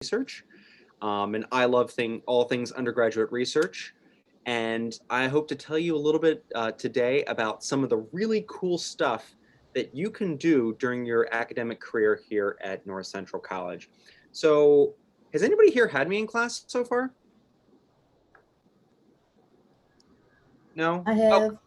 research, and I love all things undergraduate research. And I hope to tell you a little bit today about some of the really cool stuff that you can do during your academic career here at North Central College. So, has anybody here had me in class so far? No? I Oh, have.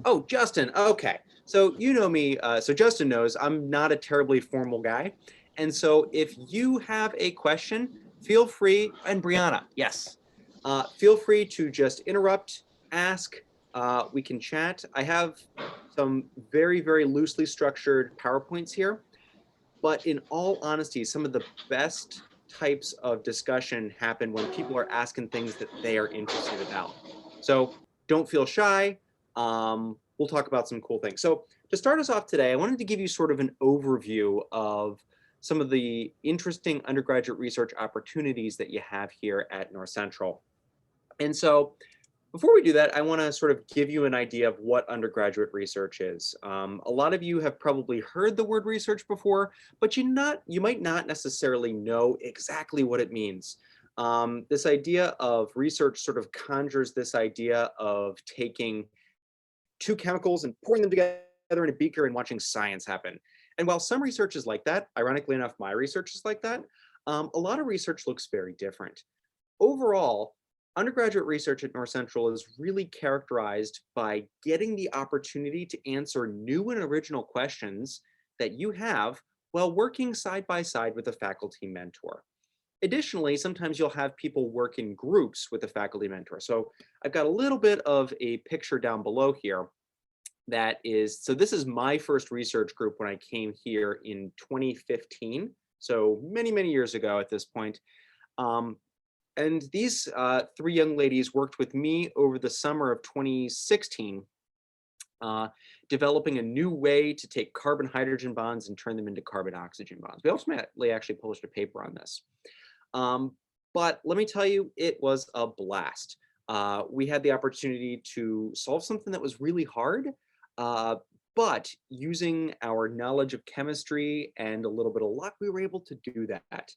oh, Justin. Okay. So you know me. So Justin knows I'm not a terribly formal guy. And so if you have a question, feel free, and Brianna, yes, feel free to just interrupt, ask. We can chat. I have some very, very loosely structured PowerPoints here. But in all honesty, some of the best types of discussion happen when people are asking things that they are interested about. So don't feel shy. We'll talk about some cool things. So to start us off today, I wanted to give you sort of an overview of some of the interesting undergraduate research opportunities that you have here at North Central. And so before we do that, I want to sort of give you an idea of what undergraduate research is. A lot of you have probably heard the word research before, but you might not necessarily know exactly what it means. This idea of research sort of conjures this idea of taking two chemicals and pouring them together in a beaker and watching science happen. And while some research is like that, ironically enough, my research is like that, a lot of research looks very different. Overall, undergraduate research at North Central is really characterized by getting the opportunity to answer new and original questions that you have while working side by side with a faculty mentor. Additionally, sometimes you'll have people work in groups with a faculty mentor. So I've got a little bit of a picture down below here that is, so this is my first research group when I came here in 2015. So many, many years ago at this point. And these three young ladies worked with me over the summer of 2016, developing a new way to take carbon-hydrogen bonds and turn them into carbon-oxygen bonds. We ultimately actually published a paper on this. But let me tell you, it was a blast. We had the opportunity to solve something that was really hard, but using our knowledge of chemistry and a little bit of luck, we were able to do that.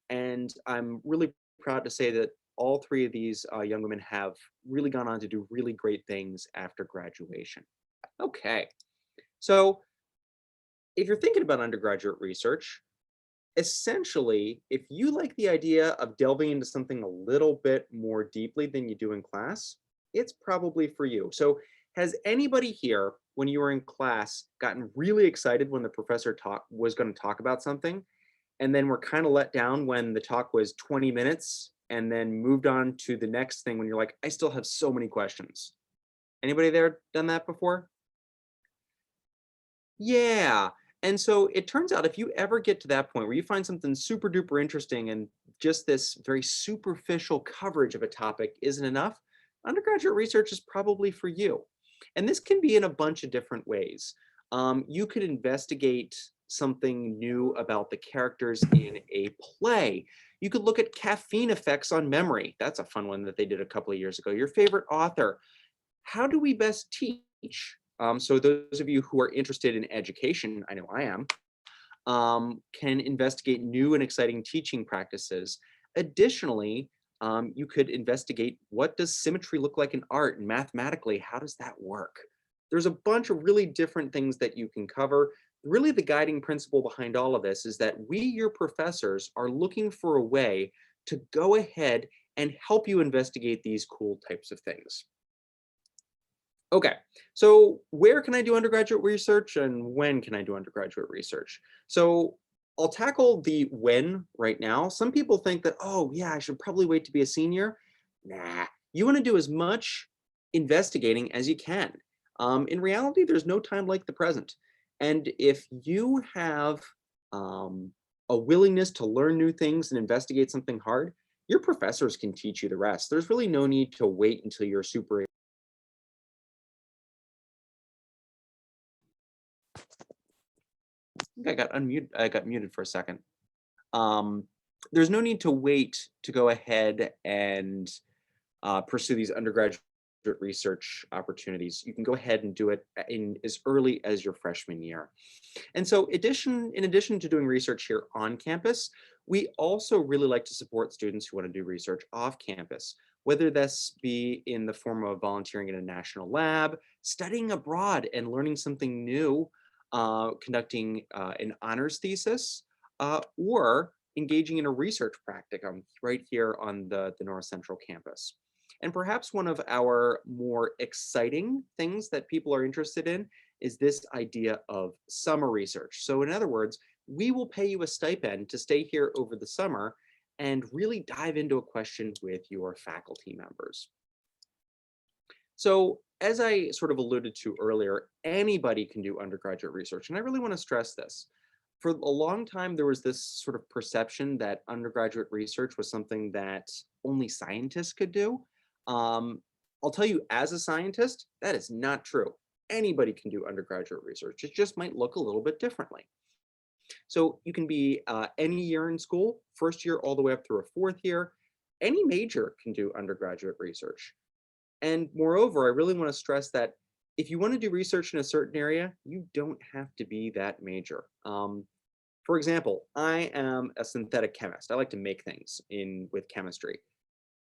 And I'm really proud to say that all three of these young women have really gone on to do really great things after graduation. Okay, so if you're thinking about undergraduate research, essentially, if you like the idea of delving into something a little bit more deeply than you do in class, it's probably for you. So has anybody here, when you were in class, gotten really excited when the professor was going to talk about something, and then were kind of let down when the talk was 20 minutes and then moved on to the next thing when you're like, I still have so many questions? Anybody there done that before? Yeah. And so it turns out if you ever get to that point where you find something super duper interesting and just this very superficial coverage of a topic isn't enough, undergraduate research is probably for you. And this can be in a bunch of different ways. You could investigate something new about the characters in a play. You could look at caffeine effects on memory. That's a fun one that they did a couple of years ago. Your favorite author. How do we best teach? So those of you who are interested in education, I know I am, can investigate new and exciting teaching practices. Additionally, you could investigate what does symmetry look like in art, and mathematically, how does that work? There's a bunch of really different things that you can cover. Really, the guiding principle behind all of this is that we, your professors, are looking for a way to go ahead and help you investigate these cool types of things. Okay, so where can I do undergraduate research and when can I do undergraduate research? So I'll tackle the when right now. Some people think that, oh yeah, I should probably wait to be a senior. Nah, you want to do as much investigating as you can. In reality, there's no time like the present. And if you have a willingness to learn new things and investigate something hard, your professors can teach you the rest. There's really no need to wait until you're super. I got unmuted. I got muted for a second. Um, there's no need to wait to go ahead and pursue these undergraduate research opportunities, you can go ahead and do it in as early as your freshman year. And so in addition to doing research here on campus, we also really like to support students who want to do research off campus, whether this be in the form of volunteering in a national lab, studying abroad and learning something new, conducting an honors thesis, or engaging in a research practicum right here on the North Central campus. And perhaps one of our more exciting things that people are interested in is this idea of summer research. So in other words, we will pay you a stipend to stay here over the summer and really dive into a question with your faculty members. So as I sort of alluded to earlier, anybody can do undergraduate research. And I really want to stress this. For a long time, there was this sort of perception that undergraduate research was something that only scientists could do. I'll tell you, as a scientist, that is not true. Anybody can do undergraduate research. It just might look a little bit differently. So you can be any year in school, first year all the way up through a fourth year. Any major can do undergraduate research. And moreover, I really want to stress that if you want to do research in a certain area, you don't have to be that major. For example, I am a synthetic chemist. I like to make things with chemistry.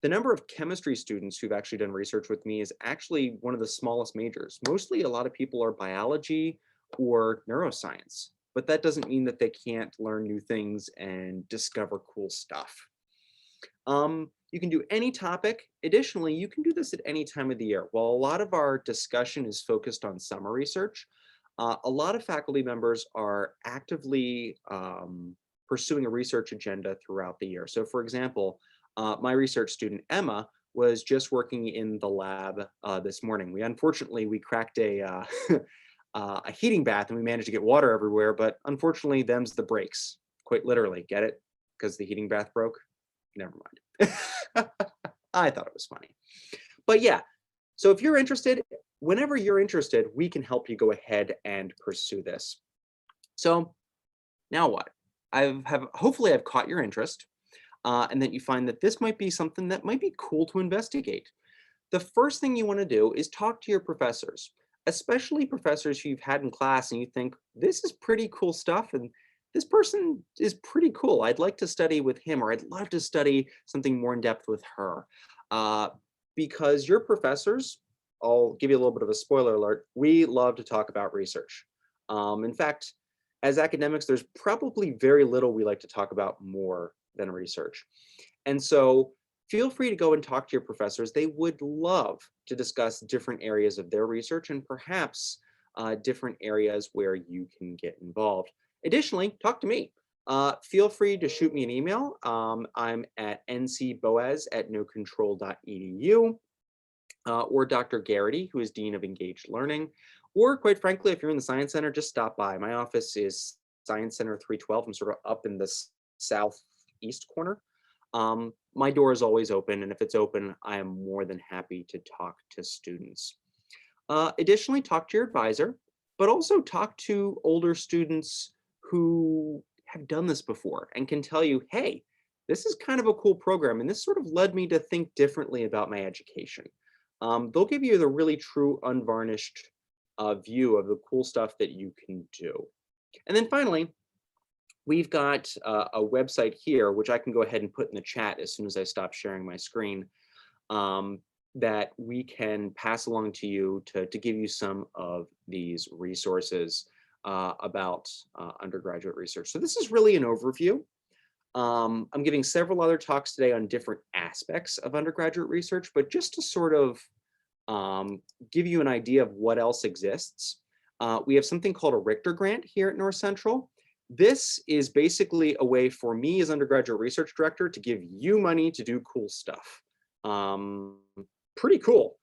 The number of chemistry students who've actually done research with me is actually one of the smallest majors. Mostly a lot of people are biology or neuroscience, but that doesn't mean that they can't learn new things and discover cool stuff. You can do any topic. Additionally, you can do this at any time of the year. While a lot of our discussion is focused on summer research, a lot of faculty members are actively pursuing a research agenda throughout the year. So for example, my research student, Emma, was just working in the lab this morning. We cracked a, a heating bath and we managed to get water everywhere, but unfortunately them's the breaks, quite literally, get it? Because the heating bath broke? Never mind. I thought it was funny. But yeah, so if you're interested, whenever you're interested, we can help you go ahead and pursue this. So now what? Hopefully I've caught your interest and that you find that this might be something that might be cool to investigate. The first thing you want to do is talk to your professors, especially professors who you've had in class and you think, this is pretty cool stuff and this person is pretty cool. I'd like to study with him, or I'd love to study something more in depth with her. Because your professors, I'll give you a little bit of a spoiler alert, we love to talk about research. In fact, as academics, there's probably very little we like to talk about more than research. And so feel free to go and talk to your professors. They would love to discuss different areas of their research and perhaps different areas where you can get involved. Additionally, talk to me. Feel free to shoot me an email. I'm at ncboaz@nocontrol.edu, or Dr. Garrity, who is Dean of Engaged Learning. Or quite frankly, if you're in the Science Center, just stop by. My office is Science Center 312. I'm sort of up in the southeast corner. My door is always open, and if it's open, I am more than happy to talk to students. Additionally, talk to your advisor, but also talk to older students who have done this before and can tell you, hey, this is kind of a cool program, and this sort of led me to think differently about my education. They'll give you the really true, unvarnished view of the cool stuff that you can do. And then finally, we've got a website here, which I can go ahead and put in the chat as soon as I stop sharing my screen, that we can pass along to you to give you some of these resources about undergraduate research. So this is really an overview. I'm giving several other talks today on different aspects of undergraduate research, but just to sort of give you an idea of what else exists, we have something called a Richter grant here at North Central. This is basically a way for me as undergraduate research director to give you money to do cool stuff. Pretty cool.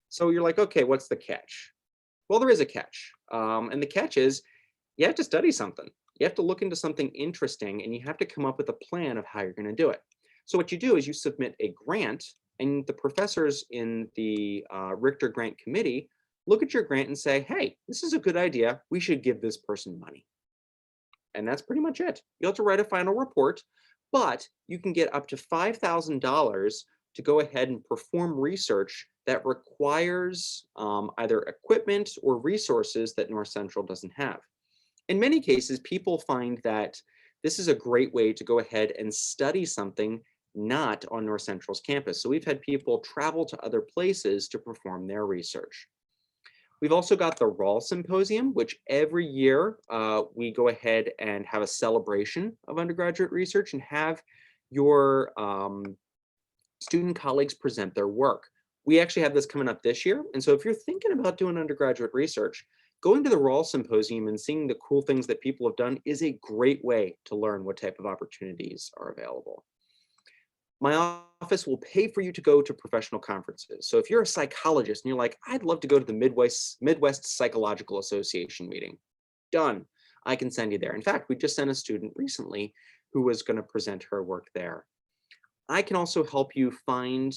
So you're like, okay, what's the catch? Well, there is a catch. And the catch is you have to study something. You have to look into something interesting and you have to come up with a plan of how you're going to do it. So what you do is you submit a grant, and the professors in the Richter Grant Committee look at your grant and say, hey, this is a good idea. We should give this person money. And that's pretty much it. You'll have to write a final report, but you can get up to $5,000 to go ahead and perform research that requires either equipment or resources that North Central doesn't have. In many cases, people find that this is a great way to go ahead and study something not on North Central's campus. So we've had people travel to other places to perform their research. We've also got the Rawl Symposium, which every year we go ahead and have a celebration of undergraduate research and have your student colleagues present their work. We actually have this coming up this year. And so if you're thinking about doing undergraduate research, going to the Rawl Symposium and seeing the cool things that people have done is a great way to learn what type of opportunities are available. My office will pay for you to go to professional conferences. So if you're a psychologist and you're like, I'd love to go to the Midwest Psychological Association meeting, done. I can send you there. In fact, we just sent a student recently who was going to present her work there. I can also help you find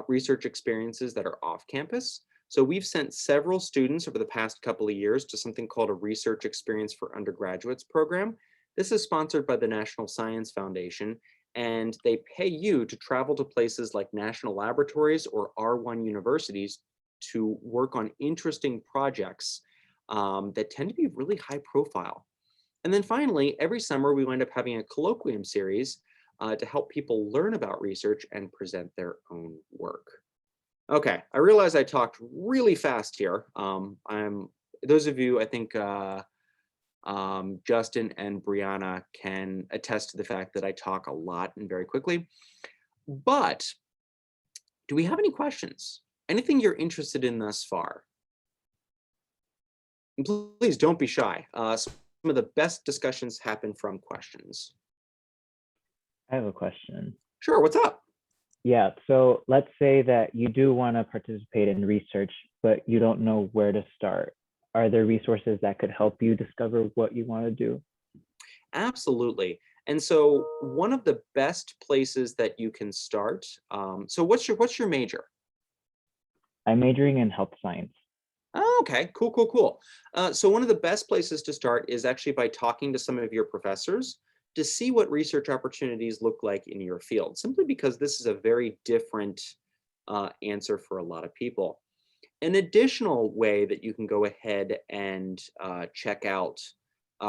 research experiences that are off campus. So we've sent several students over the past couple of years to something called a Research Experience for Undergraduates program. This is sponsored by the National Science Foundation, and they pay you to travel to places like national laboratories or R1 universities to work on interesting projects that tend to be really high profile. And then finally, every summer we wind up having a colloquium series to help people learn about research and present their own work. Okay, I realize I talked really fast here. Those of you, I think Justin and Brianna can attest to the fact that I talk a lot and very quickly. But do we have any questions? Anything you're interested in thus far? And please don't be shy. Some of the best discussions happen from questions. I have a question. Sure, what's up? Yeah, so let's say that you do want to participate in research, but you don't know where to start. Are there resources that could help you discover what you want to do? Absolutely. And so one of the best places that you can start, so what's your major? I'm majoring in health science. Oh, okay, cool. So one of the best places to start is actually by talking to some of your professors to see what research opportunities look like in your field, simply because this is a very different answer for a lot of people. An additional way that you can go ahead and check out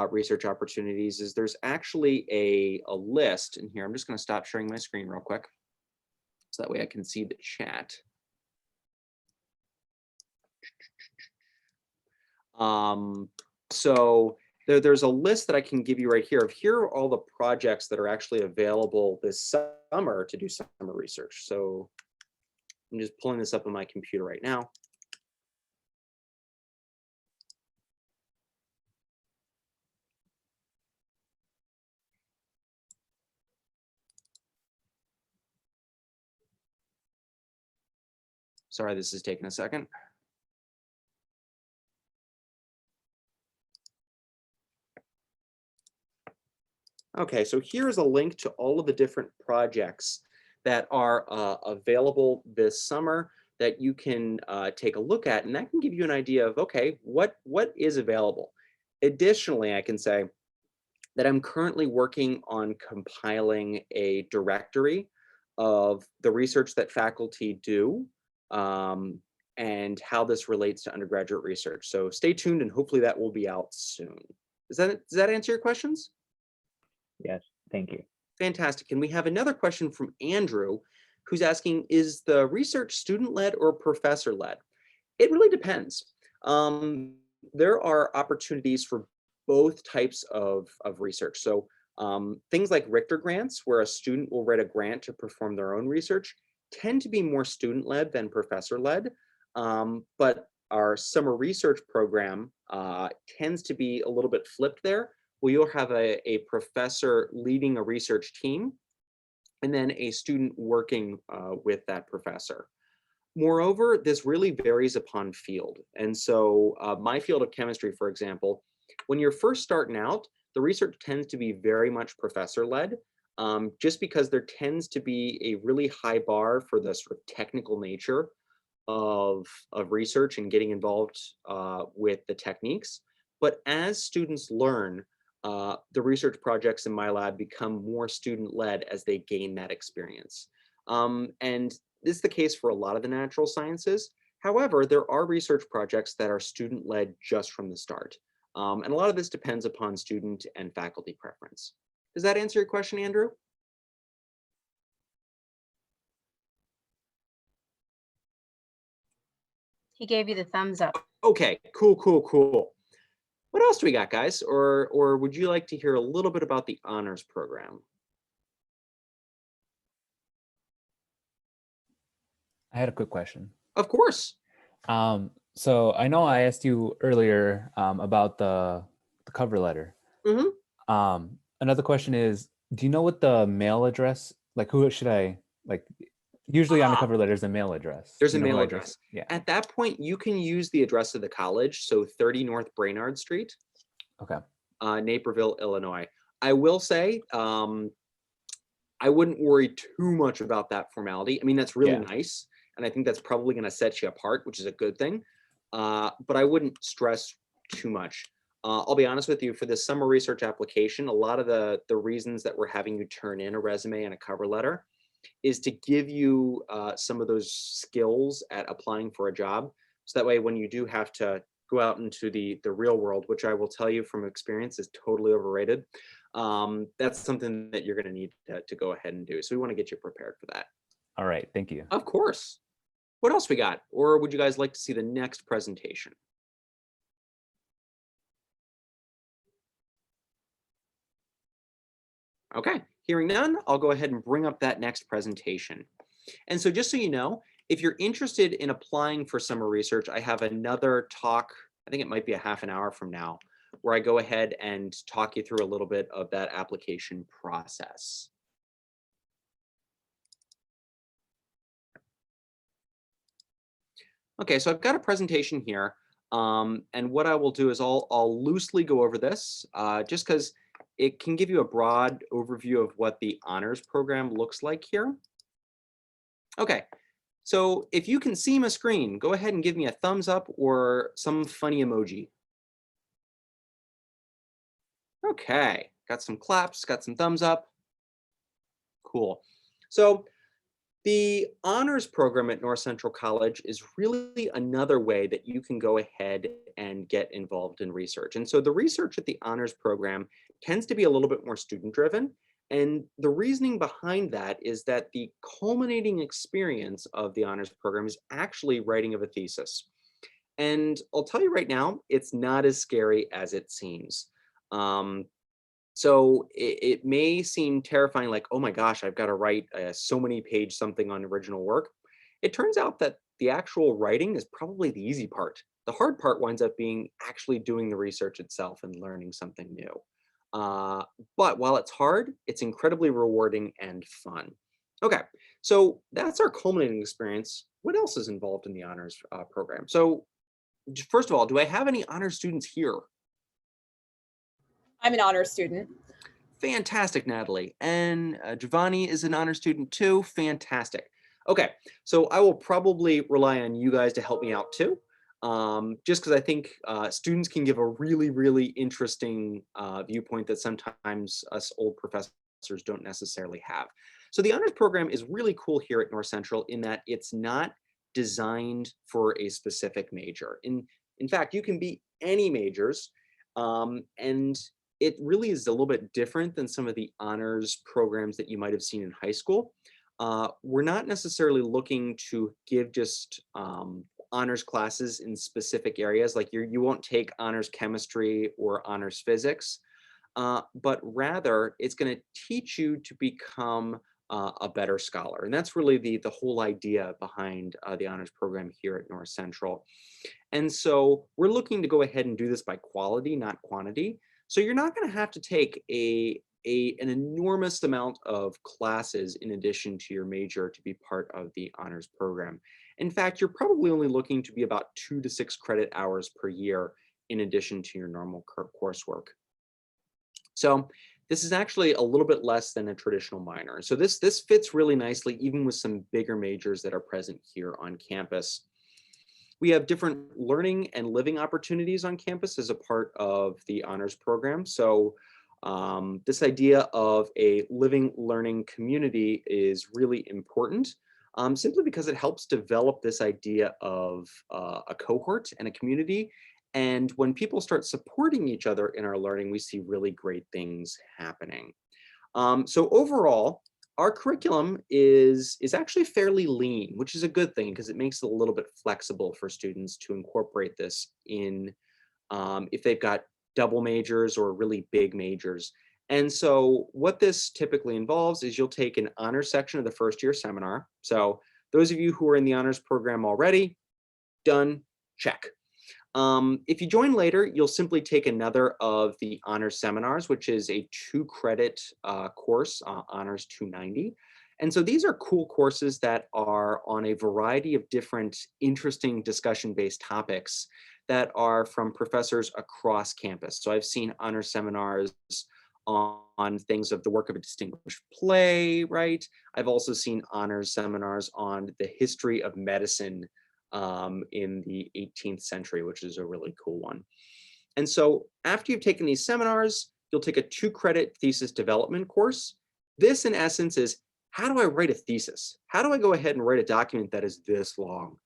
research opportunities is there's actually a list in here. I'm just going to stop sharing my screen real quick so that way I can see the chat. So there's a list that I can give you right here of here are all the projects that are actually available this summer to do summer research. So I'm just pulling this up on my computer right now. Sorry, this is taking a second. Okay, so here's a link to all of the different projects that are available this summer that you can take a look at, and that can give you an idea of, okay, what is available. Additionally, I can say that I'm currently working on compiling a directory of the research that faculty do and how this relates to undergraduate research. So stay tuned and hopefully that will be out soon. Does that answer your questions? Yes, thank you. Fantastic. And we have another question from Andrew, who's asking, is the research student-led or professor-led? It really depends. There are opportunities for both types of research. So things like Richter grants, where a student will write a grant to perform their own research, tend to be more student-led than professor-led. But our summer research program tends to be a little bit flipped there, where you'll have a professor leading a research team and then a student working with that professor. Moreover, this really varies upon field. And so my field of chemistry, for example, when you're first starting out, the research tends to be very much professor-led, just because there tends to be a really high bar for the sort of technical nature of research and getting involved with the techniques. But as students learn, the research projects in my lab become more student-led as they gain that experience. And this is the case for a lot of the natural sciences. However, there are research projects that are student-led just from the start. And a lot of this depends upon student and faculty preference. Does that answer your question, Andrew? He gave you the thumbs up. Okay, cool, cool, cool. What else do we got, guys? Or would you like to hear a little bit about the honors program? I had a quick question. Of course. So I know I asked you earlier about the cover letter. Mm-hmm. Another question is, do you know what the mail address, like who should I, like usually on the cover letter is a mail address. There's Do a you know who mail I address. Yeah. At that point, you can use the address of the college, so 30 North Brainerd Street, Okay. Naperville, Illinois. I will say, I wouldn't worry too much about that formality. I mean, that's really nice, and I think that's probably going to set you apart, which is a good thing. But I wouldn't stress too much. I'll be honest with you, for this summer research application, a lot of the reasons that we're having you turn in a resume and a cover letter is to give you some of those skills at applying for a job. So that way, when you do have to go out into the real world, which I will tell you from experience is totally overrated, that's something that you're going to need to go ahead and do. So we want to get you prepared for that. All right. Thank you. Of course. What else we got? Or would you guys like to see the next presentation? Okay, hearing none, I'll go ahead and bring up that next presentation. And so just so you know, if you're interested in applying for summer research, I have another talk, I think it might be a half an hour from now, where I go ahead and talk you through a little bit of that application process. Okay, so I've got a presentation here. And what I will do is I'll loosely go over this just because it can give you a broad overview of what the honors program looks like here. Okay, so if you can see my screen, go ahead and give me a thumbs up or some funny emoji. Okay, got some claps, got some thumbs up. Cool. So the honors program at North Central College is really another way that you can go ahead and get involved in research. And so the research at the honors program tends to be a little bit more student driven. And the reasoning behind that is that the culminating experience of the honors program is actually writing of a thesis. And I'll tell you right now, it's not as scary as it seems. So it may seem terrifying, like, oh my gosh, I've got to write so many page something on original work. It turns out that the actual writing is probably the easy part. The hard part winds up being actually doing the research itself and learning something new. But while it's hard, it's incredibly rewarding and fun. Okay, so that's our culminating experience. What else is involved in the honors program? So first of all, do I have any honors students here? I'm an honors student. Fantastic, Natalie. And Giovanni is an honor student too. Fantastic. Okay, so I will probably rely on you guys to help me out too, just because I think students can give a really, really interesting viewpoint that sometimes us old professors don't necessarily have. So the honors program is really cool here at North Central in that it's not designed for a specific major. In fact, you can be any majors, and it really is a little bit different than some of the honors programs that you might have seen in high school. We're not necessarily looking to give just honors classes in specific areas, like you won't take honors chemistry or honors physics, but rather it's going to teach you to become a better scholar. And that's really the whole idea behind the honors program here at North Central. And so we're looking to go ahead and do this by quality, not quantity. So you're not going to have to take an enormous amount of classes in addition to your major to be part of the honors program. In fact, you're probably only looking to be about 2 to 6 credit hours per year in addition to your normal coursework. So this is actually a little bit less than a traditional minor. So this fits really nicely, even with some bigger majors that are present here on campus. We have different learning and living opportunities on campus as a part of the honors program. So This idea of a living learning community is really important, simply because it helps develop this idea of a cohort and a community. And when people start supporting each other in our learning, we see really great things happening. So overall, our curriculum is actually fairly lean, which is a good thing because it makes it a little bit flexible for students to incorporate this in if they've got double majors or really big majors. And so what this typically involves is you'll take an honors section of the first year seminar. So those of you who are in the honors program already, done, check. If you join later, you'll simply take another of the honors seminars, which is a 2-credit course, Honors 290. And so these are cool courses that are on a variety of different interesting discussion-based topics that are from professors across campus. So I've seen honors seminars on things of the work of a distinguished playwright. I've also seen honors seminars on the history of medicine in the 18th century, which is a really cool one. And so after you've taken these seminars, you'll take a 2-credit thesis development course. This in essence is, how do I write a thesis? How do I go ahead and write a document that is this long?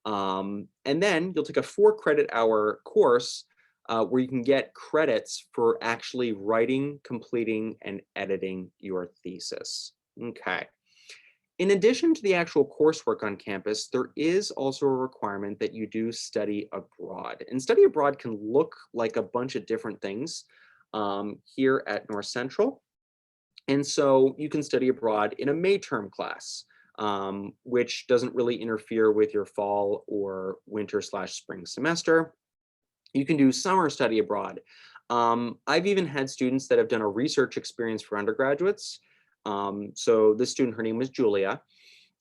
And then you'll take a 4-credit hour course where you can get credits for actually writing, completing, and editing your thesis. Okay. In addition to the actual coursework on campus, there is also a requirement that you do study abroad. And study abroad can look like a bunch of different things here at North Central. And so you can study abroad in a May term class, which doesn't really interfere with your fall or winter/spring semester. You can do summer study abroad. I've even had students that have done a research experience for undergraduates. So this student, her name was Julia.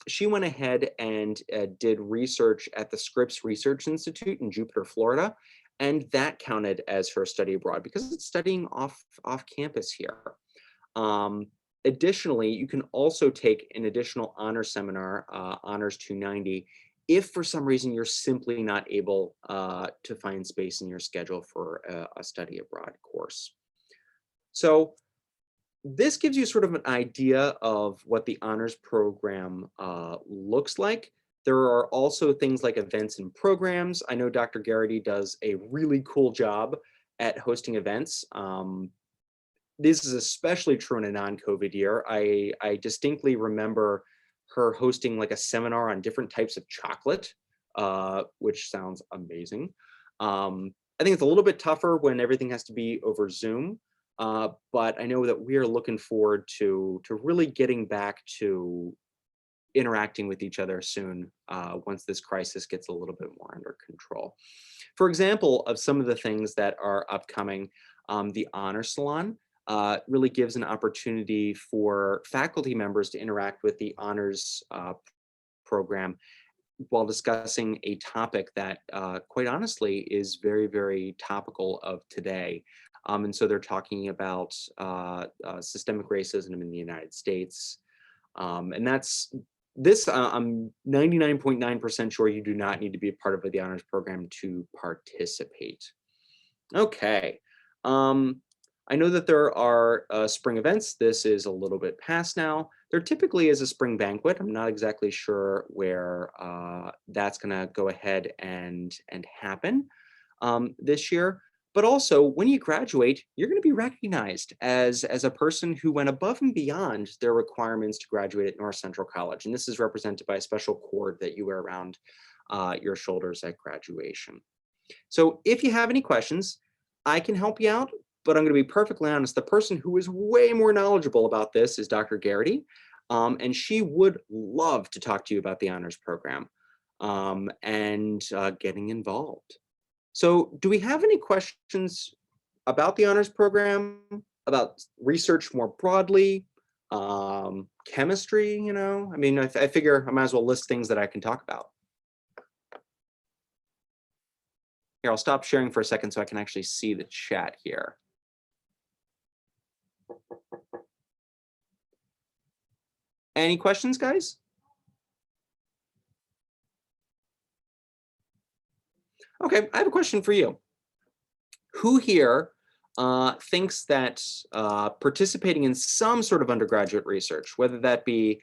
She went ahead and did research at the Scripps Research Institute in Jupiter, Florida. And that counted as her study abroad because it's studying off campus here. Additionally, you can also take an additional honor seminar, Honors 290, if for some reason you're simply not able to find space in your schedule for a study abroad course. So this gives you sort of an idea of what the honors program looks like. There are also things like events and programs. I know Dr. Garrity does a really cool job at hosting events. This is especially true in a non-COVID year. I distinctly remember her hosting like a seminar on different types of chocolate, which sounds amazing. I think it's a little bit tougher when everything has to be over Zoom, but I know that we are looking forward to really getting back to interacting with each other soon once this crisis gets a little bit more under control. For example, of some of the things that are upcoming, the Honor Salon really gives an opportunity for faculty members to interact with the honors program while discussing a topic that quite honestly is very, very topical of today. And so they're talking about systemic racism in the United States. And that's this, I'm 99.9% sure you do not need to be a part of the honors program to participate. Okay. I know that there are spring events. This is a little bit past now. There typically is a spring banquet. I'm not exactly sure where that's going to go ahead and happen this year. But also, when you graduate, you're going to be recognized as a person who went above and beyond their requirements to graduate at North Central College. And this is represented by a special cord that you wear around your shoulders at graduation. So if you have any questions, I can help you out. But I'm going to be perfectly honest, the person who is way more knowledgeable about this is Dr. Garrity, and she would love to talk to you about the honors program and getting involved. So do we have any questions about the honors program, about research more broadly, chemistry, you know? I mean, I figure I might as well list things that I can talk about. Here, I'll stop sharing for a second so I can actually see the chat here. Any questions, guys? Okay, I have a question for you. Who here thinks that participating in some sort of undergraduate research, whether that be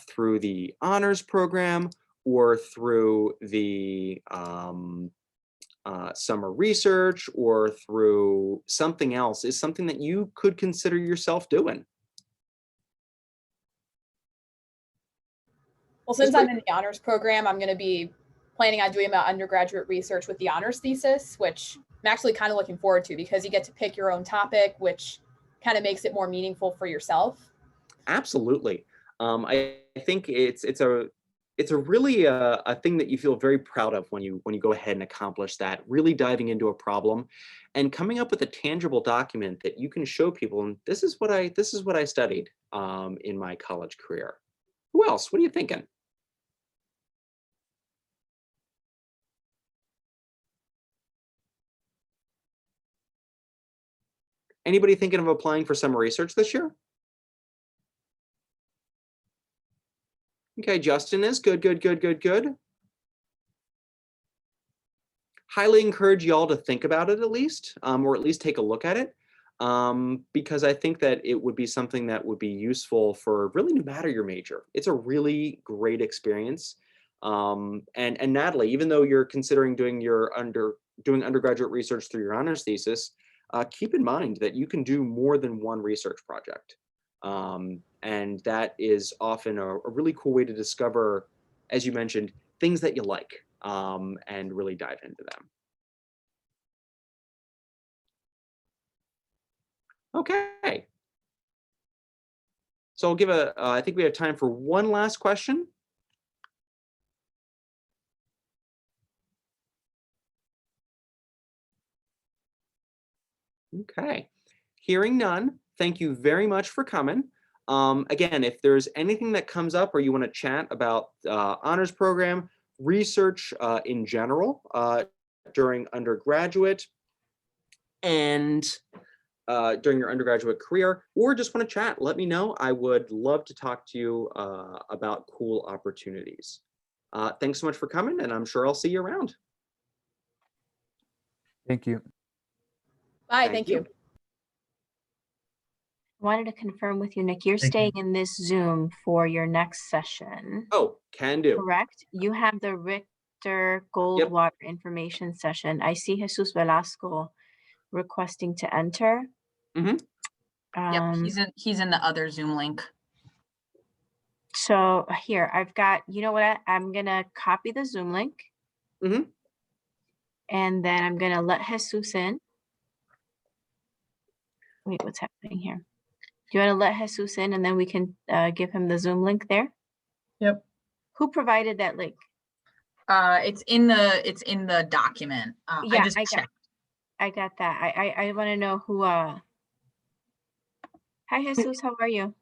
through the honors program or through the summer research or through something else, is something that you could consider yourself doing. Well, since I'm in the honors program, I'm going to be planning on doing my undergraduate research with the honors thesis, which I'm actually kind of looking forward to because you get to pick your own topic, which kind of makes it more meaningful for yourself. Absolutely. I think it's a really a thing that you feel very proud of when you go ahead and accomplish that, really diving into a problem and coming up with a tangible document that you can show people. And this is what I studied in my college career. Who else? What are you thinking? Anybody thinking of applying for summer research this year? Okay, Justin is good. Highly encourage y'all to think about it at least, or at least take a look at it, because I think that it would be something that would be useful for really no matter your major. It's a really great experience. And Natalie, even though you're considering doing undergraduate research through your honors thesis, keep in mind that you can do more than one research project. And that is often a really cool way to discover, as you mentioned, things that you like, and really dive into them. Okay. So I'll give I think we have time for one last question. Okay. Hearing none, thank you very much for coming. Again, if there's anything that comes up or you want to chat about honors program, research in general during undergraduate and during your undergraduate career, or just want to chat, let me know. I would love to talk to you about cool opportunities. Thanks so much for coming, and I'm sure I'll see you around. Thank you. Bye. Thank you. I wanted to confirm with you, Nick, you're staying in this Zoom for your next session, Oh, can do. correct? You have the Richter Goldwater information session. I see Jesus Velasco requesting to enter. Mhm. Yep, he's in the other Zoom link. So here, I've got, you know what, I'm gonna copy the Zoom link. Mhm. And then I'm gonna let Jesus in. Wait, what's happening here? Do you wanna let Jesus in and then we can give him the Zoom link there? Yep. Who provided that link? It's in the document. Yeah, I just checked. I got that. I wanna know who, hi Jesus, how are you?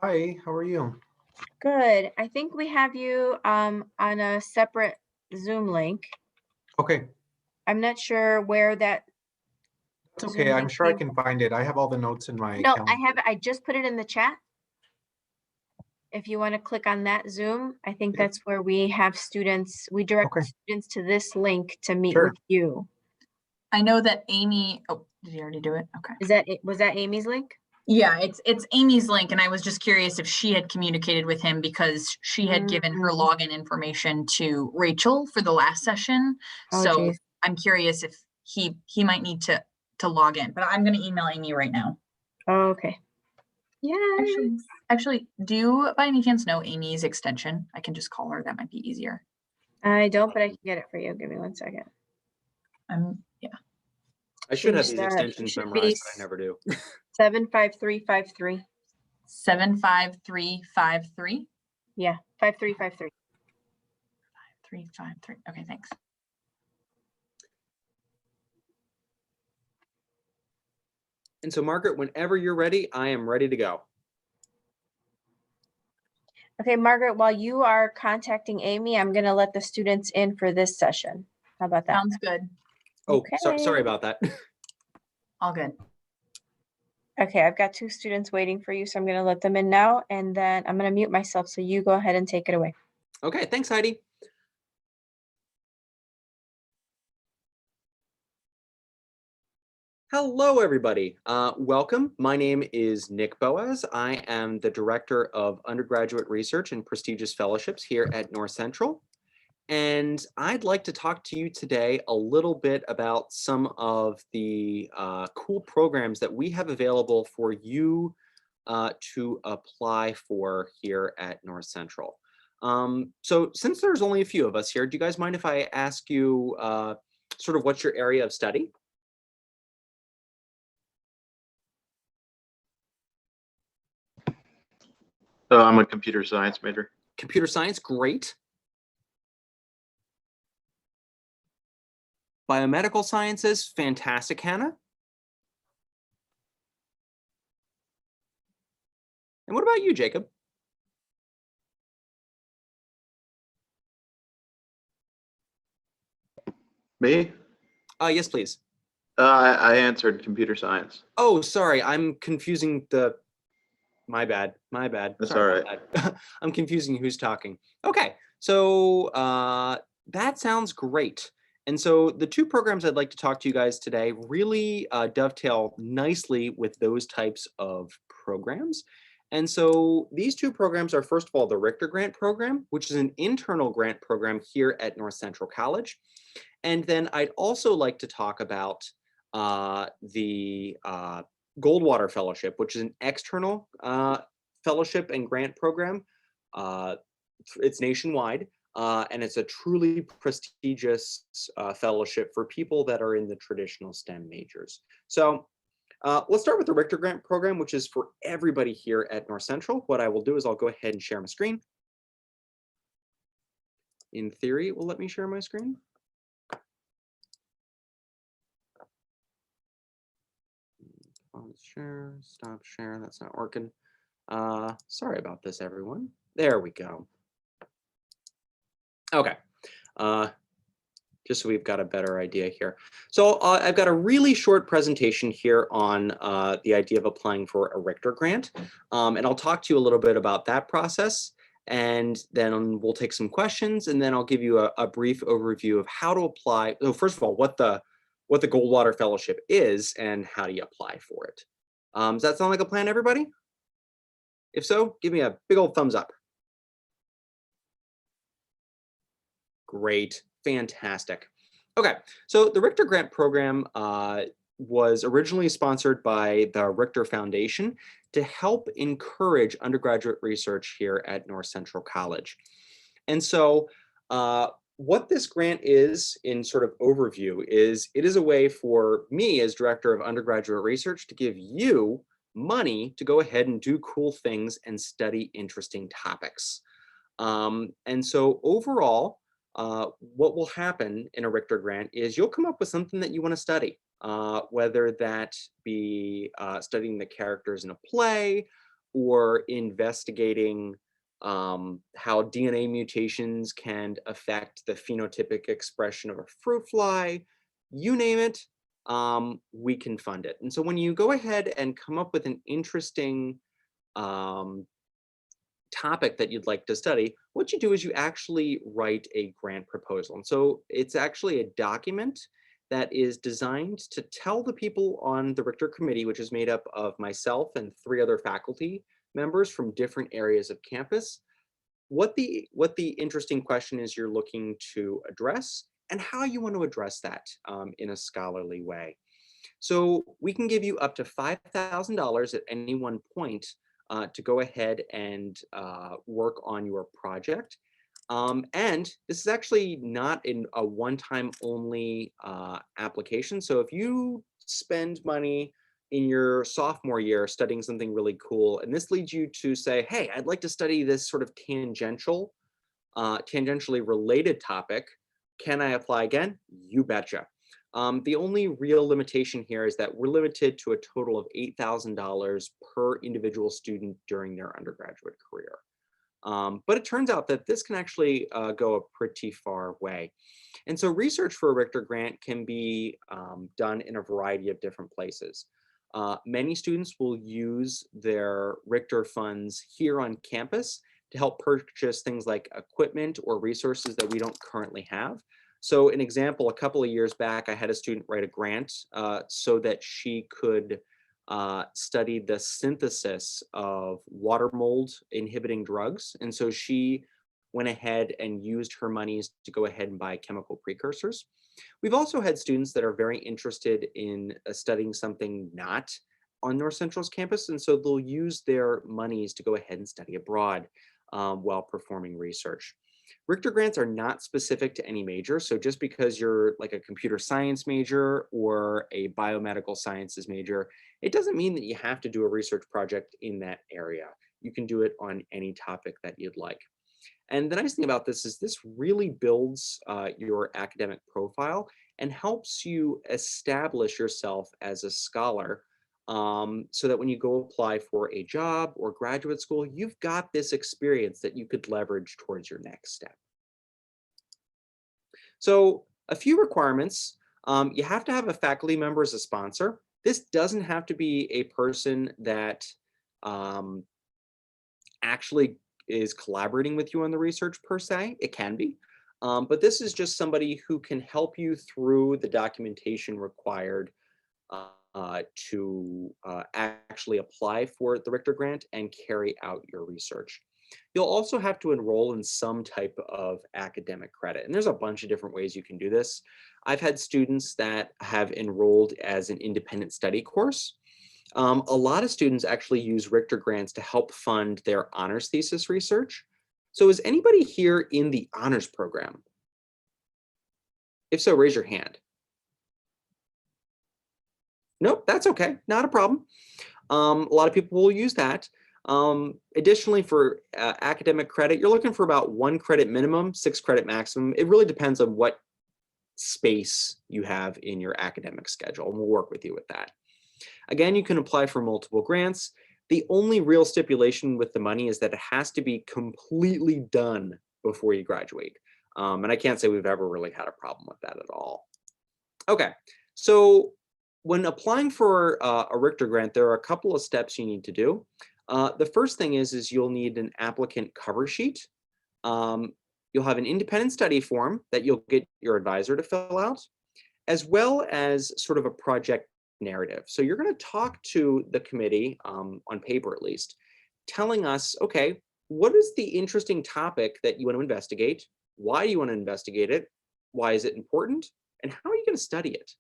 Hi, how are you? Good. I think we have you on a separate Zoom link. Okay, I'm not sure where that. it's Zoom okay. I'm link sure I came can from. find it. I have all the notes in my No, calendar. I have it. I just put it in the chat. If you want to click on that Zoom, I think Yep. that's where we have students, we direct Okay. students to this link to meet Sure. with you. I know that Amy. Oh, did you already do it? Okay. Is that it? Was that Amy's link? Yeah, it's Amy's link, and I was just curious if she had communicated with him because she had given her login information to Rachel for the last session. Oh, So geez. I'm curious if he might need to log in, but I'm going to email Amy right now. Oh, okay. Yeah. Actually, do you by any chance know Amy's extension? I can just call her. That might be easier. I don't, but I can get it for you. Give me 1 second. Yeah. I should have She's, these extensions should memorized, be but I never do. 75353. 75353. Yeah, 5353. 353. Okay, thanks. And so, Margaret, whenever you're ready, I am ready to go. Okay, Margaret, while you are contacting Amy, I'm going to let the students in for this session. How about that? Sounds good. Oh, sorry Okay. about that. All good. Okay, I've got 2 students waiting for you, so I'm going to let them in now, and then I'm going to mute myself, so you go ahead and take it away. Okay, thanks, Heidi. Hello, everybody. Welcome. My name is Nick Boas. I am the Director of Undergraduate Research and Prestigious Fellowships here at North Central. And I'd like to talk to you today a little bit about some of the cool programs that we have available for you to apply for here at North Central. So since there's only a few of us here, do you guys mind if I ask you sort of what's your area of study? I'm a computer science major. Computer science, great. Biomedical sciences, fantastic, Hannah. And what about you, Jacob? Me? Yes, please. I answered computer science. Oh, sorry, I'm confusing the, my bad. That's Sorry all about that. I'm confusing who's talking. Okay, so that sounds great. And so the two programs I'd like to talk to you guys today really dovetail nicely with those types of programs. And so these two programs are, first of all, the Richter Grant Program, which is an internal grant program here at North Central College. And then I'd also like to talk about the Goldwater Fellowship, which is an external fellowship and grant program. It's nationwide, and it's a truly prestigious fellowship for people that are in the traditional STEM majors. So let's start with the Richter Grant Program, which is for everybody here at North Central. What I will do is I'll go ahead and share my screen. In theory, it will let me share my screen. Share, stop share, that's not working. Sorry about this, everyone. There we go. Okay, just so we've got a better idea here. So I've got a really short presentation here on the idea of applying for a Richter grant. And I'll talk to you a little bit about that process. And then we'll take some questions, and then I'll give you a brief overview of how to apply. So first of all, what the Goldwater Fellowship is and how do you apply for it. Does that sound like a plan, everybody? If so, give me a big old thumbs up. Great, fantastic. Okay, so the Richter Grant Program was originally sponsored by the Richter Foundation to help encourage undergraduate research here at North Central College. And so what this grant is, in sort of overview, is it is a way for me as Director of Undergraduate Research to give you money to go ahead and do cool things and study interesting topics. And so overall, what will happen in a Richter grant is you'll come up with something that you want to study, whether that be studying the characters in a play or investigating how DNA mutations can affect the phenotypic expression of a fruit fly. You name it, we can fund it. And so when you go ahead and come up with an interesting topic that you'd like to study, what you do is you actually write a grant proposal. And so it's actually a document that is designed to tell the people on the Richter Committee, which is made up of myself and 3 other faculty members from different areas of campus, what the interesting question is you're looking to address and how you want to address that in a scholarly way. So we can give you up to $5,000 at any one point to go ahead and work on your project. And this is actually not in a one-time only application. So if you spend money in your sophomore year studying something really cool, and this leads you to say, hey, I'd like to study this sort of tangentially related topic, can I apply again? You betcha. The only real limitation here is that we're limited to a total of $8,000 per individual student during their undergraduate career. But it turns out that this can actually go a pretty far way. And so research for a Richter grant can be done in a variety of different places. Many students will use their Richter funds here on campus to help purchase things like equipment or resources that we don't currently have. So an example, a couple of years back, I had a student write a grant so that she could study the synthesis of water mold inhibiting drugs. And so she went ahead and used her monies to go ahead and buy chemical precursors. We've also had students that are very interested in studying something not on North Central's campus, and so they'll use their monies to go ahead and study abroad while performing research. Richter grants are not specific to any major, so just because you're like a computer science major or a biomedical sciences major, it doesn't mean that you have to do a research project in that area. You can do it on any topic that you'd like. And the nice thing about this is this really builds your academic profile and helps you establish yourself as a scholar so that when you go apply for a job or graduate school, you've got this experience that you could leverage towards your next step. So a few requirements. You have to have a faculty member as a sponsor. This doesn't have to be a person that actually is collaborating with you on the research per se. It can be, but this is just somebody who can help you through the documentation required to actually apply for the Richter grant and carry out your research. You'll also have to enroll in some type of academic credit, and there's a bunch of different ways you can do this. I've had students that have enrolled as an independent study course. A lot of students actually use Richter grants to help fund their honors thesis research. So is anybody here in the honors program? If so, raise your hand. Nope, that's okay, not a problem. A lot of people will use that. Additionally, for academic credit, you're looking for about 1 credit minimum, 6 credit maximum. It really depends on what space you have in your academic schedule, and we'll work with you with that. Again, you can apply for multiple grants. The only real stipulation with the money is that it has to be completely done before you graduate. And I can't say we've ever really had a problem with that at all. Okay, so when applying for a Richter grant, there are a couple of steps you need to do. The first thing is you'll need an applicant cover sheet. You'll have an independent study form that you'll get your advisor to fill out, as well as sort of a project narrative. So you're going to talk to the committee, on paper at least, telling us, okay, what is the interesting topic that you want to investigate? Why do you want to investigate it? Why is it important? And how are you going to study it?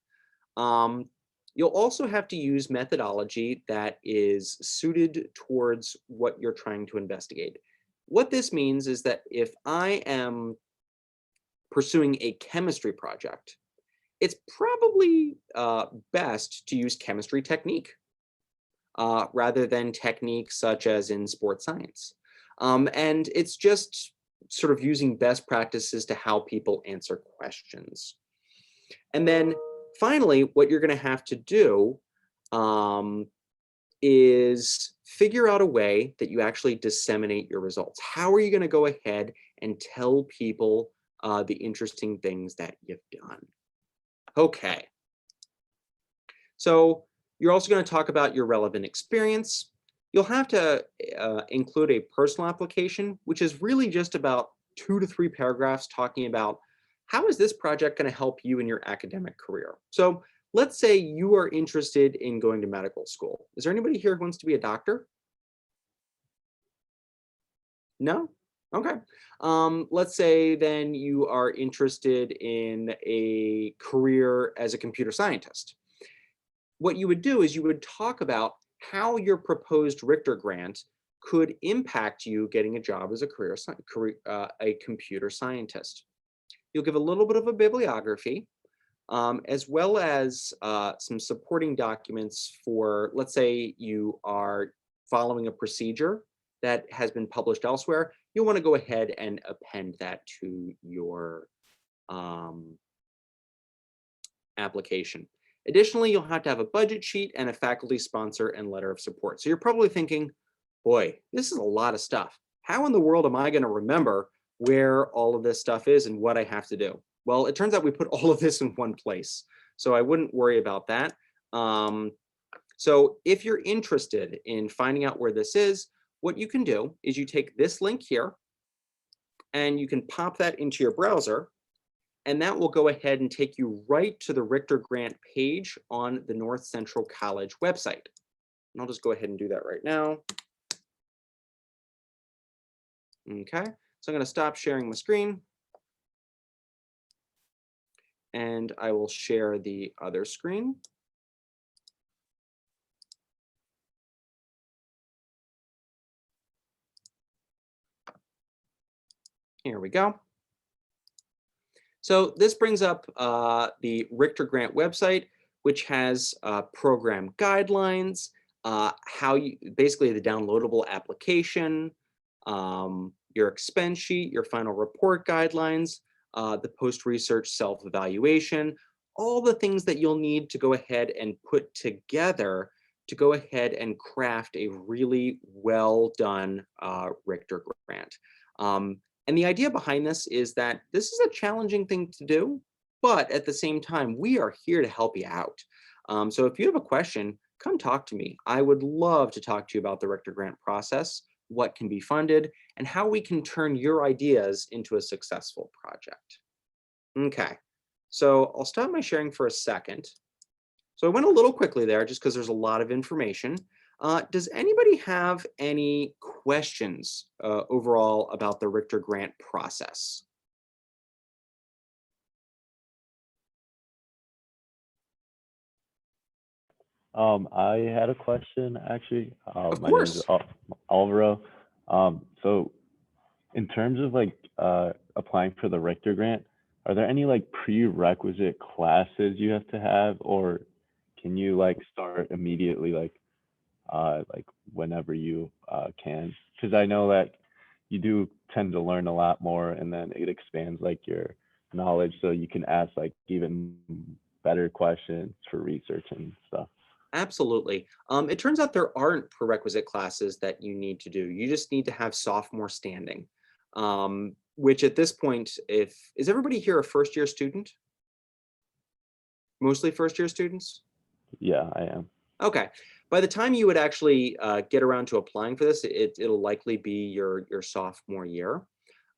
You'll also have to use methodology that is suited towards what you're trying to investigate. What this means is that if I am pursuing a chemistry project, it's probably best to use chemistry technique rather than techniques such as in sports science. And it's just sort of using best practices to how people answer questions. And then finally, what you're going to have to do is figure out a way that you actually disseminate your results. How are you going to go ahead and tell people the interesting things that you've done? Okay. So you're also going to talk about your relevant experience. You'll have to include a personal application, which is really just about 2 to 3 paragraphs talking about how is this project going to help you in your academic career. So let's say you are interested in going to medical school. Is there anybody here who wants to be a doctor? No? Okay. Let's say then you are interested in a career as a computer scientist. What you would do is you would talk about how your proposed Richter grant could impact you getting a job as a computer scientist. You'll give a little bit of a bibliography, as well as some supporting documents for, let's say you are following a procedure that has been published elsewhere. You'll want to go ahead and append that to your application. Additionally, you'll have to have a budget sheet and a faculty sponsor and letter of support. So you're probably thinking, boy, this is a lot of stuff. How in the world am I going to remember where all of this stuff is and what I have to do? Well, it turns out we put all of this in one place, so I wouldn't worry about that. So if you're interested in finding out where this is, what you can do is you take this link here and you can pop that into your browser, and that will go ahead and take you right to the Richter Grant page on the North Central College website. And I'll just go ahead and do that right now. Okay, so I'm going to stop sharing my screen. And I will share the other screen. Here we go. So this brings up the Richter Grant website, which has program guidelines, basically the downloadable application, your expense sheet, your final report guidelines, the post-research self-evaluation, all the things that you'll need to go ahead and put together to go ahead and craft a really well done Richter Grant. And the idea behind this is that this is a challenging thing to do, but at the same time, we are here to help you out. So if you have a question, come talk to me. I would love to talk to you about the Richter Grant process, what can be funded, and how we can turn your ideas into a successful project. Okay, so I'll stop my sharing for a second. So I went a little quickly there just because there's a lot of information. Does anybody have any questions overall about the Richter Grant process? I had a question actually. Of My name is course. Alvaro. So in terms of like applying for the Richter Grant, are there any like prerequisite classes you have to have, or can you like start immediately like whenever you can? Because I know that you do tend to learn a lot more, and then it expands like your knowledge, so you can ask like even better questions for research and stuff. Absolutely. It turns out there aren't prerequisite classes that you need to do. You just need to have sophomore standing, which at this point, is everybody here a first-year student? Mostly first-year students? Yeah, I am. Okay. By the time you would actually get around to applying for this, it'll likely be your sophomore year.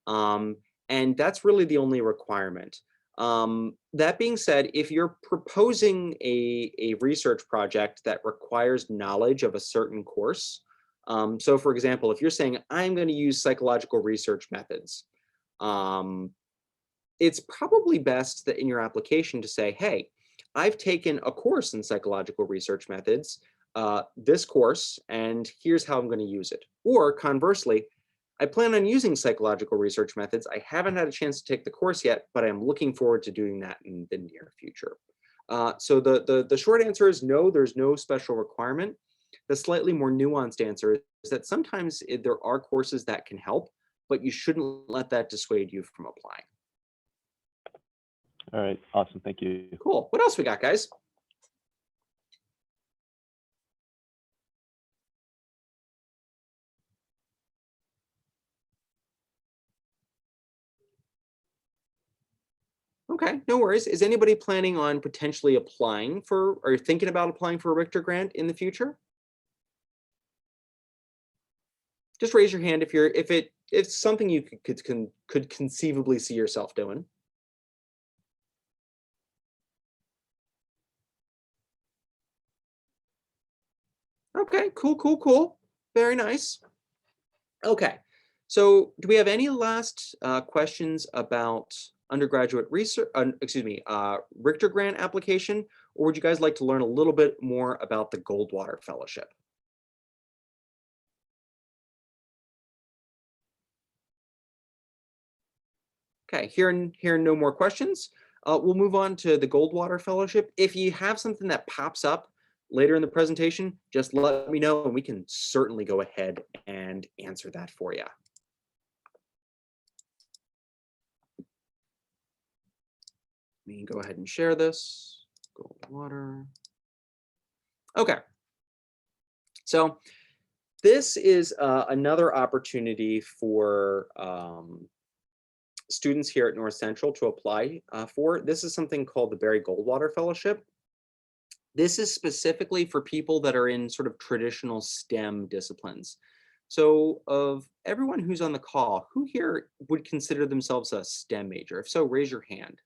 And that's really the only requirement. That being said, if you're proposing a research project that requires knowledge of a certain course, so for example, if you're saying, I'm going to use psychological research methods, it's probably best that in your application to say, hey, I've taken a course in psychological research methods, this course, and here's how I'm going to use it. Or conversely, I plan on using psychological research methods. I haven't had a chance to take the course yet, but I'm looking forward to doing that in the near future. So the short answer is no, there's no special requirement. The slightly more nuanced answer is that sometimes there are courses that can help, but you shouldn't let that dissuade you from applying. All right, awesome, thank you. Cool. What else we got, guys? Okay, no worries. Is anybody planning on potentially applying for, or thinking about applying for a Richter Grant in the future? Just raise your hand if it's something you could conceivably see yourself doing. Okay, cool. Very nice. Okay, so do we have any last questions about undergraduate research, Richter Grant application, or would you guys like to learn a little bit more about the Goldwater Fellowship? Okay, hearing no more questions, we'll move on to the Goldwater Fellowship. If you have something that pops up later in the presentation, just let me know and we can certainly go ahead and answer that for you. Let me go ahead and share this. Goldwater. Okay. So this is another opportunity for students here at North Central to apply for. This is something called the Barry Goldwater Fellowship. This is specifically for people that are in sort of traditional STEM disciplines. So of everyone who's on the call, who here would consider themselves a STEM major? If so, raise your hand.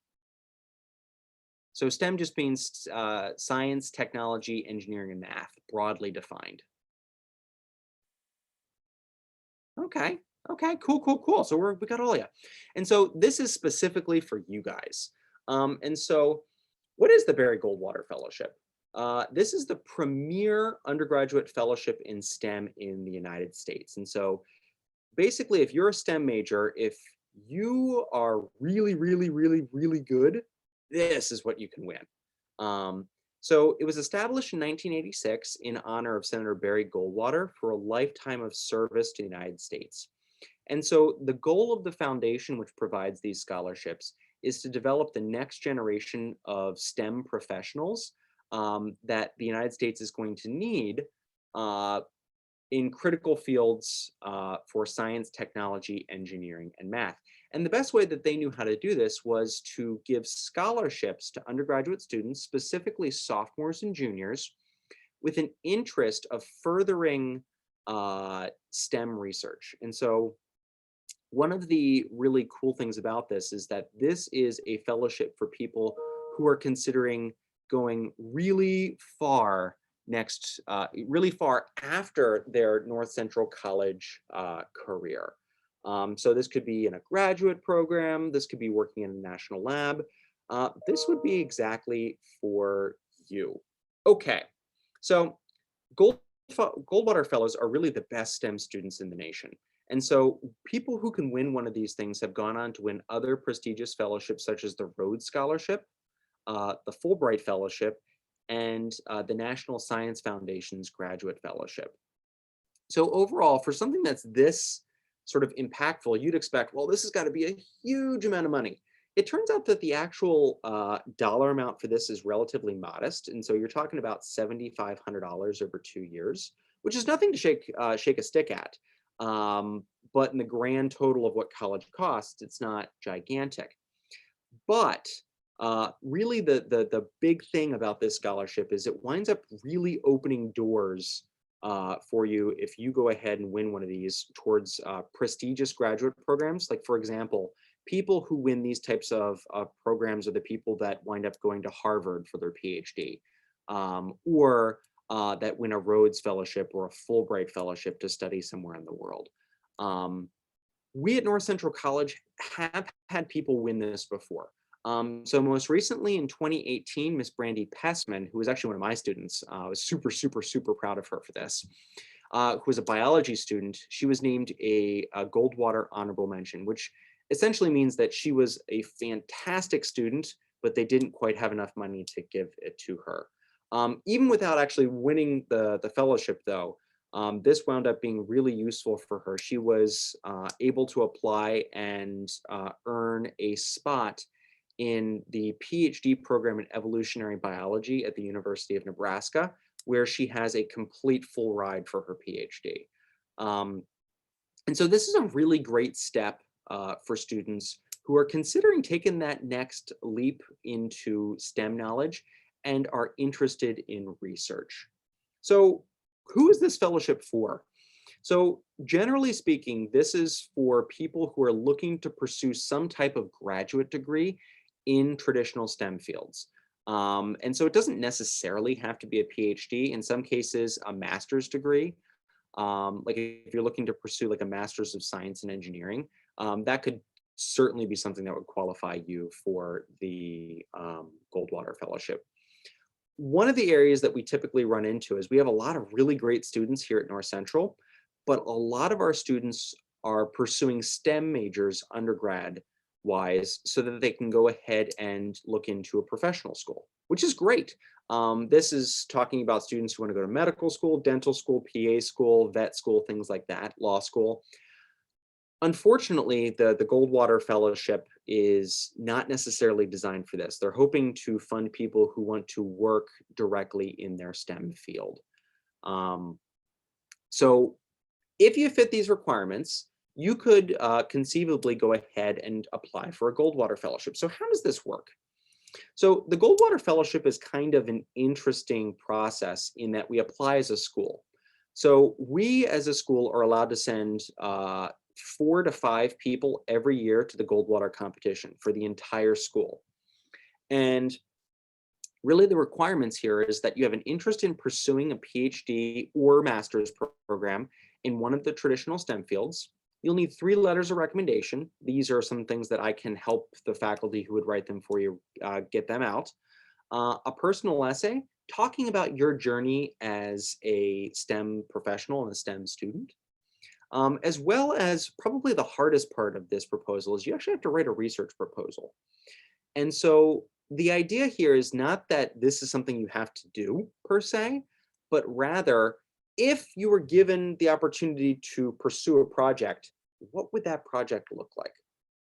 So STEM just means science, technology, engineering, and math, broadly defined. Okay. Okay. Cool. Cool. Cool. So we got all of you. And so this is specifically for you guys. And so, what is the Barry Goldwater Fellowship? This is the premier undergraduate fellowship in STEM in the United States. And so, basically, if you're a STEM major, if you are really, really, really, really good, this is what you can win. So it was established in 1986 in honor of Senator Barry Goldwater for a lifetime of service to the United States. And so the goal of the foundation, which provides these scholarships, is to develop the next generation of STEM professionals that the United States is going to need in critical fields for science, technology, engineering, and math. And the best way that they knew how to do this was to give scholarships to undergraduate students, specifically sophomores and juniors, with an interest of furthering STEM research. And so one of the really cool things about this is that this is a fellowship for people who are considering going really far really far after their North Central College career. So this could be in a graduate program, this could be working in a national lab. This would be exactly for you. Okay, so Goldwater Fellows are really the best STEM students in the nation. And so people who can win one of these things have gone on to win other prestigious fellowships such as the Rhodes Scholarship, the Fulbright Fellowship, and the National Science Foundation's Graduate Fellowship. So overall, for something that's this sort of impactful, you'd expect, well, this has got to be a huge amount of money. It turns out that the actual dollar amount for this is relatively modest. And so you're talking about $7,500 over 2 years, which is nothing to shake a stick at. But in the grand total of what college costs, it's not gigantic. But really the big thing about this scholarship is it winds up really opening doors for you if you go ahead and win one of these towards prestigious graduate programs. Like, for example, people who win these types of programs are the people that wind up going to Harvard for their PhD, or that win a Rhodes Fellowship or a Fulbright Fellowship to study somewhere in the world. We at North Central College have had people win this before. So most recently in 2018, Miss Brandy Pessman, who was actually one of my students, I was super, super, super proud of her for this, who was a biology student. She was named a Goldwater Honorable Mention, which essentially means that she was a fantastic student, but they didn't quite have enough money to give it to her. Even without actually winning the fellowship though, this wound up being really useful for her. She was able to apply and earn a spot in the PhD program in evolutionary biology at the University of Nebraska, where she has a complete full ride for her PhD. And so this is a really great step for students who are considering taking that next leap into STEM knowledge and are interested in research. So who is this fellowship for? So generally speaking, this is for people who are looking to pursue some type of graduate degree in traditional STEM fields. And so it doesn't necessarily have to be a PhD. In some cases, a master's degree. Like if you're looking to pursue like a master's of science and engineering, that could certainly be something that would qualify you for the Goldwater Fellowship. One of the areas that we typically run into is we have a lot of really great students here at North Central, but a lot of our students are pursuing STEM majors undergrad wise so that they can go ahead and look into a professional school, which is great. This is talking about students who want to go to medical school, dental school, PA school, vet school, things like that, law school. Unfortunately, the Goldwater Fellowship is not necessarily designed for this. They're hoping to fund people who want to work directly in their STEM field. So if you fit these requirements, you could conceivably go ahead and apply for a Goldwater Fellowship. So how does this work? So the Goldwater Fellowship is kind of an interesting process in that we apply as a school. So we as a school are allowed to send 4 to 5 people every year to the Goldwater competition for the entire school. And Really, the requirements here is that you have an interest in pursuing a PhD or master's program in one of the traditional STEM fields. You'll need 3 letters of recommendation. These are some things that I can help the faculty who would write them for you get them out. A personal essay talking about your journey as a STEM professional and a STEM student. As well as probably the hardest part of this proposal is you actually have to write a research proposal. And so the idea here is not that this is something you have to do per se, but rather if you were given the opportunity to pursue a project, what would that project look like?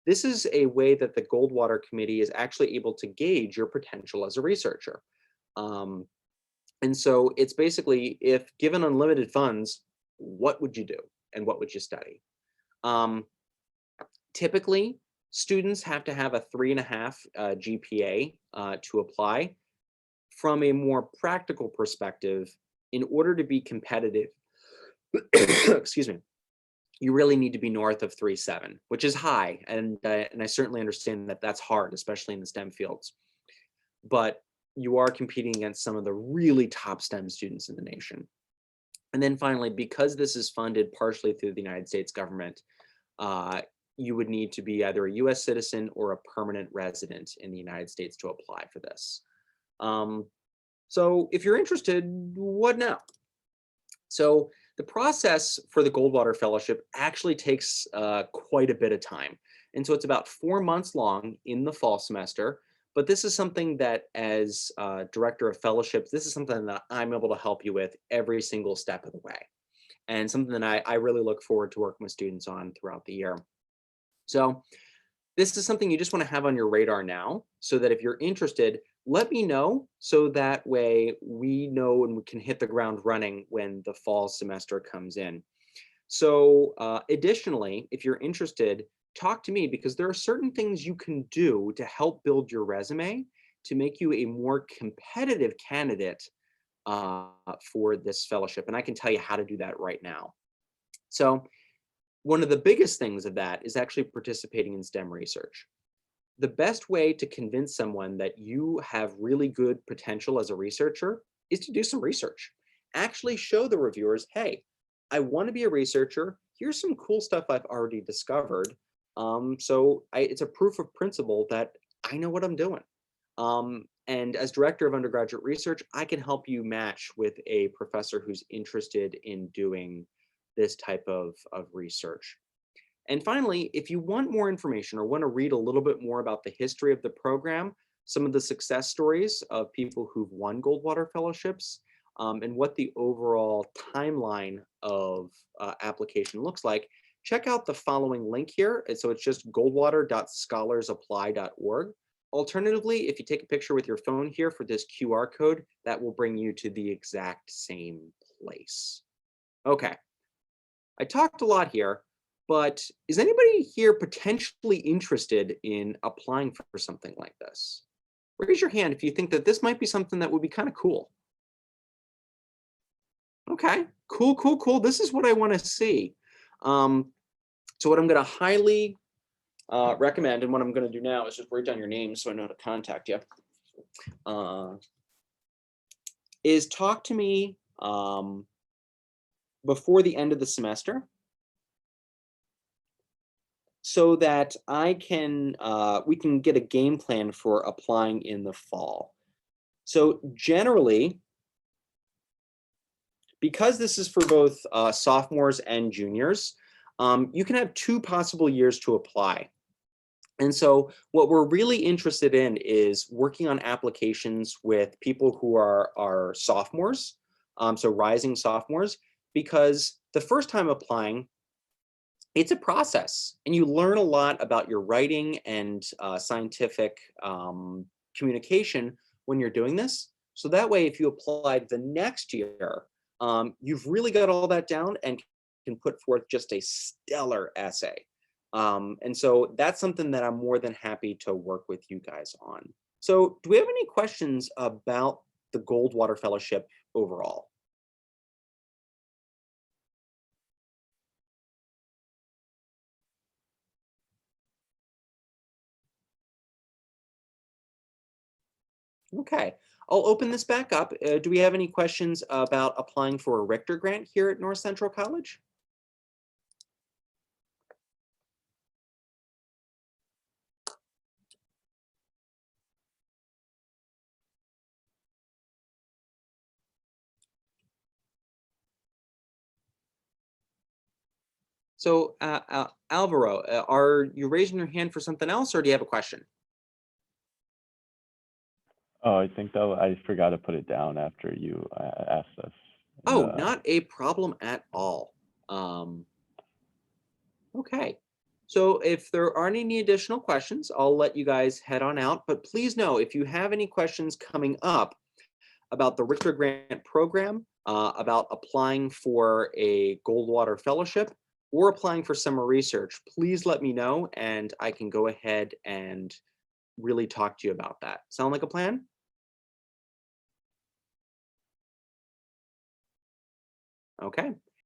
This is a way that the Goldwater Committee is actually able to gauge your potential as a researcher. And so it's basically, if given unlimited funds, what would you do and what would you study? Typically, students have to have a 3.5 GPA to apply. From a more practical perspective, in order to be competitive, excuse me, you really need to be north of 3.7, which is high. And I certainly understand that that's hard, especially in the STEM fields. But you are competing against some of the really top STEM students in the nation. And then finally, because this is funded partially through the United States government, you would need to be either a US citizen or a permanent resident in the United States to apply for this. So if you're interested, what now? So the process for the Goldwater Fellowship actually takes quite a bit of time. And so it's about 4 months long in the fall semester. But this is something that as director of fellowships, this is something that I'm able to help you with every single step of the way. And something that I really look forward to working with students on throughout the year. So this is something you just want to have on your radar now, so that if you're interested, let me know, so that way we know and we can hit the ground running when the fall semester comes in. So additionally, if you're interested, talk to me, because there are certain things you can do to help build your resume to make you a more competitive candidate for this fellowship. And I can tell you how to do that right now. So one of the biggest things of that is actually participating in STEM research. The best way to convince someone that you have really good potential as a researcher is to do some research. Actually show the reviewers, hey, I want to be a researcher. Here's some cool stuff I've already discovered. It's a proof of principle that I know what I'm doing. And as director of undergraduate research, I can help you match with a professor who's interested in doing this type of research. And finally, if you want more information or want to read a little bit more about the history of the program, some of the success stories of people who've won Goldwater Fellowships, and what the overall timeline of application looks like, check out the following link here. And so it's just goldwater.scholarsapply.org. Alternatively, if you take a picture with your phone here for this QR code, that will bring you to the exact same place. Okay, I talked a lot here, but is anybody here potentially interested in applying for something like this? Raise your hand if you think that this might be something that would be kind of cool. Okay, cool, cool, cool. This is what I want to see. So what I'm going to highly recommend, and what I'm going to do now is just write down your name so I know how to contact you, is talk to me before the end of the semester, so that I can we can get a game plan for applying in the fall. So generally, because this is for both sophomores and juniors, you can have 2 possible years to apply. And so what we're really interested in is working on applications with people who are sophomores, so rising sophomores, because the first time applying, it's a process, and you learn a lot about your writing and scientific communication when you're doing this. So that way, if you applied the next year, you've really got all that down and can put forth just a stellar essay. And so that's something that I'm more than happy to work with you guys on. So do we have any questions about the Goldwater Fellowship overall? Okay, I'll open this back up. Do we have any questions about applying for a Richter grant here at North Central College? So Alvaro, are you raising your hand for something else, or do you have a question? Oh, I think that I forgot to put it down after you asked us. Oh, not a problem at all. Okay. So if there aren't any additional questions, I'll let you guys head on out. But please know, if you have any questions coming up about the Richter Grant Program, about applying for a Goldwater Fellowship, or applying for summer research, please let me know and I can go ahead and really talk to you about that. Sound like a plan? Okay.